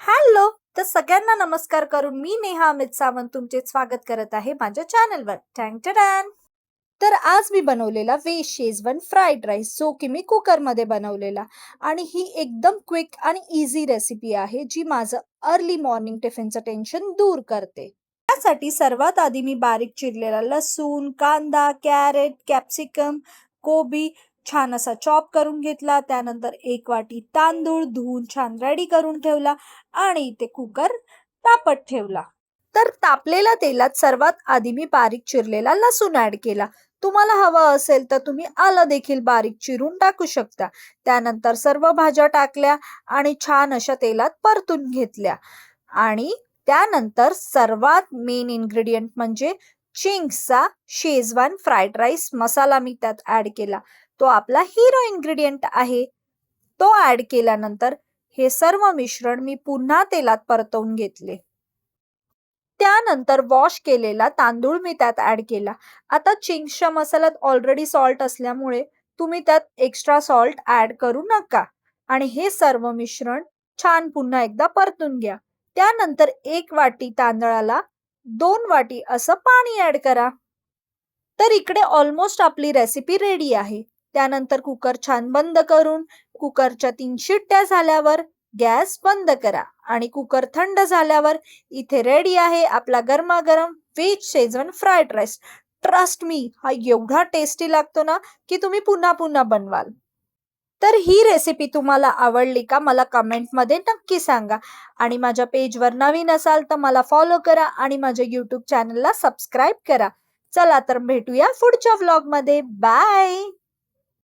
Hello. तर सगळ्यांना नमस्कार करून मी नेहा अमित सावंत तुमचे स्वागत करत आहे माझ्या चॅनलवर. टँटडॅन. तर आज मी बनवलेला व्हेज शेजवान फ्राईड राईस, जो की मी कुकरमध्ये बनवलेला, आणि ही एकदम क्विक आणि इझी रेसिपी आहे जी माझं अर्ली मॉर्निंग टिफिनचं टेन्शन दूर करते. त्यासाठी सर्वात आधी मी बारीक चिरलेला लसूण, कांदा, कॅरेट, कॅप्सिकम, कोबी छान असा चॉप करून घेतला. त्यानंतर 1 वाटी तांदूळ धुवून छान रेडी करून ठेवला आणि इथे कुकर तापत ठेवला. तर तापलेल्या तेलात सर्वात आधी मी बारीक चिरलेला लसूण ऍड केला. तुम्हाला हवं असेल तर तुम्ही आलं देखील बारीक चिरून टाकू शकता. त्यानंतर सर्व भाज्या टाकल्या आणि छान अशा तेलात परतून घेतल्या. आणि त्यानंतर सर्वात मेन इन्ग्रेडियंट म्हणजे चिंग्सचा शेजवान फ्राईड राईस मसाला मी त्यात ऍड केला. तो आपला हिरो इन्ग्रेडियंट आहे. तो ऍड केल्यानंतर हे सर्व मिश्रण मी पुन्हा तेलात परतवून घेतले. त्यानंतर वॉश केलेला तांदूळ मी त्यात ऍड केला. आता चिंग्सच्या मसाल्यात ऑलरेडी सॉल्ट असल्यामुळे तुम्ही त्यात एक्स्ट्रा सॉल्ट ऍड करू नका. आणि हे सर्व मिश्रण छान पुन्हा एकदा परतून घ्या. त्यानंतर 1 वाटी तांदळाला 2 वाटी असं पाणी ऍड करा. तर इकडे ऑलमोस्ट आपली रेसिपी रेडी आहे. त्यानंतर कुकर छान बंद करून कुकरच्या 3 शिट्ट्या झाल्यावर गॅस बंद करा आणि कुकर थंड झाल्यावर इथे रेडी आहे आपला गरमागरम veg Schezwan fried rice. Trust me, हा एवढा टेस्टी लागतो ना की तुम्ही पुन्हा पुन्हा बनवाल. तर ही रेसिपी तुम्हाला आवडली का मला कमेंटमध्ये नक्की सांगा. आणि माझ्या पेजवर नवीन असाल तर मला फॉलो करा आणि माझ्या यूट्यूब चॅनलला सबस्क्राईब करा. चला तर भेटूया पुढच्या व्लॉगमध्ये. बाय.